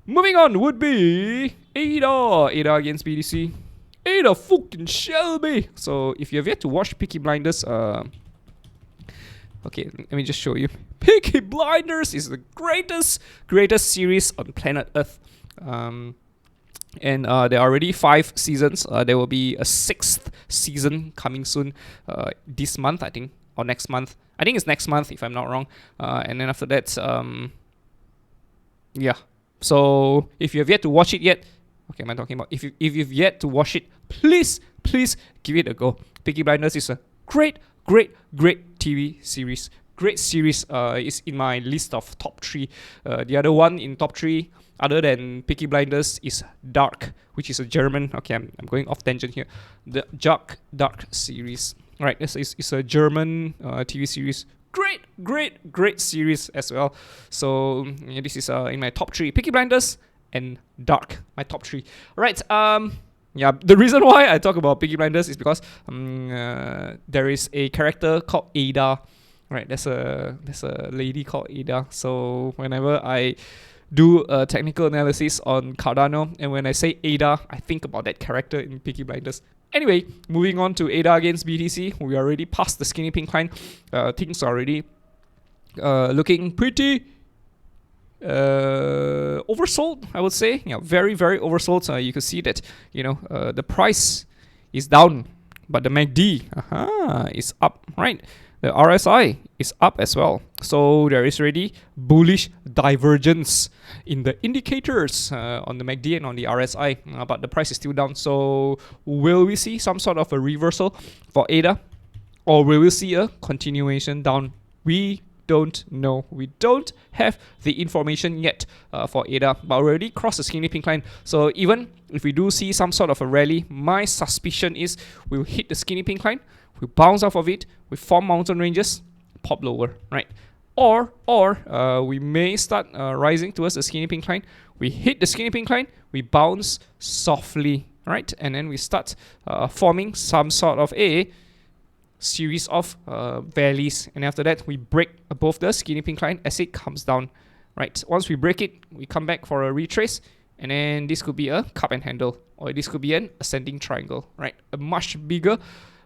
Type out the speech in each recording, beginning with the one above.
Moving on would be ADA. ADA against BTC. ADA fucking Shelby. So if you have yet to watch Peaky Blinders, okay, let me just show you. Peaky Blinders is the greatest series on planet Earth. And there are already 5 seasons. There will be a 6th season coming soon, this month, I think, or next month. I think it's next month, if I'm not wrong. And then after that, yeah. So if you have yet to watch it yet, okay, am I talking about? If you've yet to watch it, please give it a go. Peaky Blinders is a great TV series. Great series. Is in my list of top 3. The other one in top 3, other than Peaky Blinders, is Dark, which is a German. Okay, I'm going off tangent here. The Dark series. Right, it's a German TV series. Great series as well. So yeah, this is in my top 3. Peaky Blinders and Dark, my top 3. Right. Yeah, the reason why I talk about Peaky Blinders is because there is a character called Ada. Right, there's a lady called Ada. So whenever I do a technical analysis on Cardano, and when I say Ada, I think about that character in Peaky Blinders. Anyway, moving on to ADA against BTC. We already passed the skinny pink line. Things are already looking pretty oversold, I would say. Yeah, very oversold. You can see that, the price is down, but the MACD is up, right? The RSI is up as well. So there is already bullish divergence in the indicators on the MACD and on the RSI, but the price is still down. So will we see some sort of a reversal for ADA, or will we see a continuation down? We don't know. We don't have the information yet for ADA, but already crossed the skinny pink line. So even if we do see some sort of a rally, my suspicion is we'll hit the skinny pink line, we bounce off of it, we form mountain ranges, pop lower, right? Or we may start rising towards the skinny pink line. We hit the skinny pink line, we bounce softly, right? And then we start forming some sort of a series of valleys. And after that, we break above the skinny pink line as it comes down, right? Once we break it, we come back for a retrace. And then this could be a cup and handle, or this could be an ascending triangle, right? A much bigger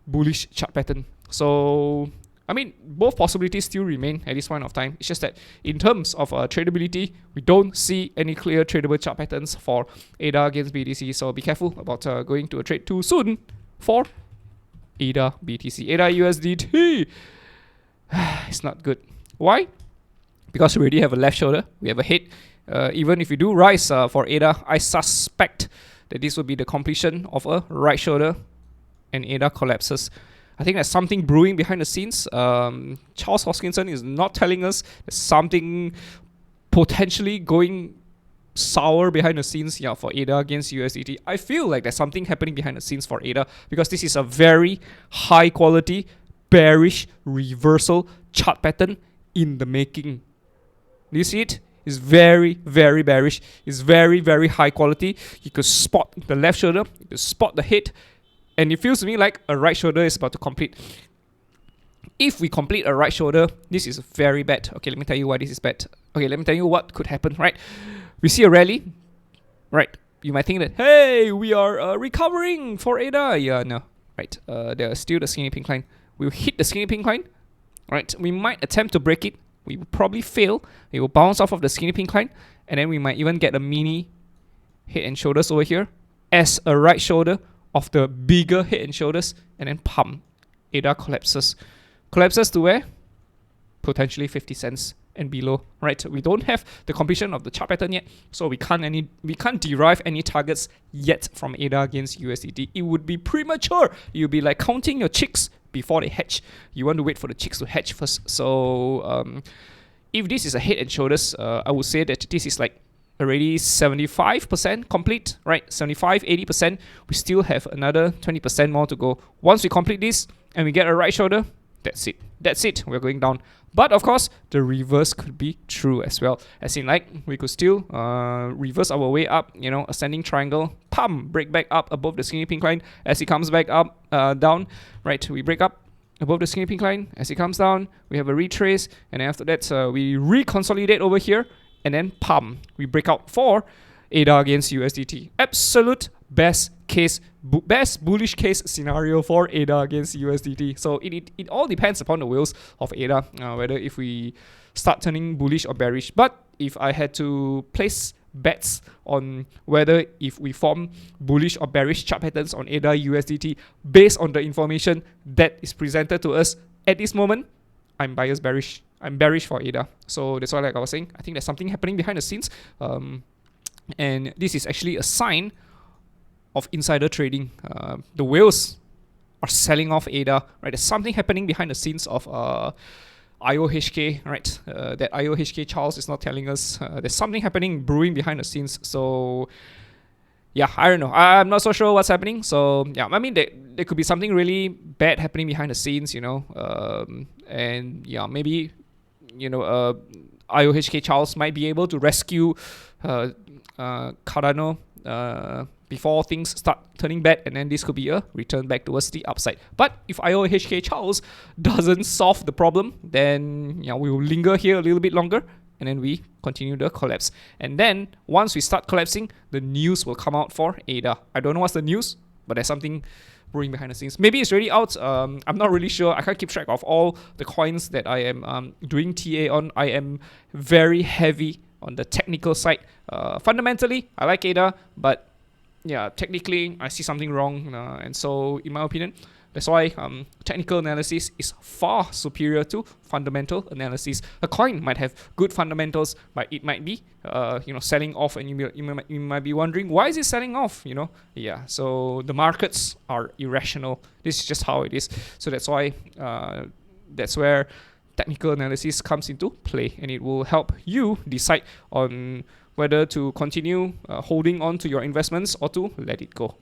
bullish chart pattern. So I mean, both possibilities still remain at this point of time. It's just that in terms of tradability, we don't see any clear tradable chart patterns for ADA against BTC. So be careful about going to a trade too soon for ADA BTC. ADA USDT. It's not good. Why? Because we already have a left shoulder, we have a head. Even if we do rise for ADA, I suspect that this will be the completion of a right shoulder and ADA collapses. I think there's something brewing behind the scenes. Charles Hoskinson is not telling us there's something potentially going sour behind the scenes, for ADA against USDT. I feel like there's something happening behind the scenes for ADA because this is a very high quality bearish reversal chart pattern in the making. Do you see it? It's very bearish. It's very high quality. You could spot the left shoulder, you could spot the head, and it feels to me like a right shoulder is about to complete. If we complete a right shoulder, this is very bad. Okay, let me tell you why this is bad. Okay, let me tell you what could happen, right? We see a rally, right? You might think that, hey, we are recovering for ADA. Yeah, no, right? There's still the skinny pink line. We'll hit the skinny pink line, right? We might attempt to break it. We will probably fail. It will bounce off of the skinny pink line, and then we might even get a mini head and shoulders over here as a right shoulder of the bigger head and shoulders, and then pump. ADA collapses. Collapses to where? Potentially 50 cents and below, right? We don't have the completion of the chart pattern yet, so we can't derive any targets yet from ADA against USDT. It would be premature. You'll be like counting your chicks before they hatch. You want to wait for the chicks to hatch first. So if this is a head and shoulders, I would say that this is like already 75% complete, right? 75, 80%. We still have another 20% more to go. Once we complete this and we get a right shoulder, that's it. That's it. We're going down. But of course, the reverse could be true as well. As in, like, we could still reverse our way up, ascending triangle, pump, break back up above the skinny pink line. As it comes back up, down, right? We break up above the skinny pink line. As it comes down, we have a retrace. And then after that, we reconsolidate over here. And then pump. We break out for ADA against USDT. Absolute best bullish case scenario for ADA against USDT. So it all depends upon the wheels of ADA, whether if we start turning bullish or bearish. But if I had to place bets on whether if we form bullish or bearish chart patterns on ADA USDT based on the information that is presented to us at this moment, I'm bearish. I'm bearish for ADA. So that's why, like I was saying, I think there's something happening behind the scenes. And this is actually a sign of insider trading. The whales are selling off ADA, right? There's something happening behind the scenes of IOHK, right? That IOHK Charles is not telling us. There's something happening brewing behind the scenes. So yeah, I don't know. I'm not so sure what's happening. So yeah, I mean, there could be something really bad happening behind the scenes, and yeah, maybe, IOHK Charles might be able to rescue Cardano before things start turning bad, and then this could be a return back towards the upside. But if IOHK Charles doesn't solve the problem, then we will linger here a little bit longer, and then we continue the collapse. And then once we start collapsing, the news will come out for ADA. I don't know what's the news, but there's something brewing behind the scenes. Maybe it's already out. I'm not really sure. I can't keep track of all the coins that I am doing TA on. I am very heavy on the technical side. Fundamentally, I like ADA, but yeah, technically, I see something wrong. And so, in my opinion, that's why technical analysis is far superior to fundamental analysis. A coin might have good fundamentals, but it might be, selling off, and you might be wondering, why is it selling off? Yeah. So the markets are irrational. This is just how it is. So that's why, that's where technical analysis comes into play, and it will help you decide on whether to continue holding on to your investments or to let it go.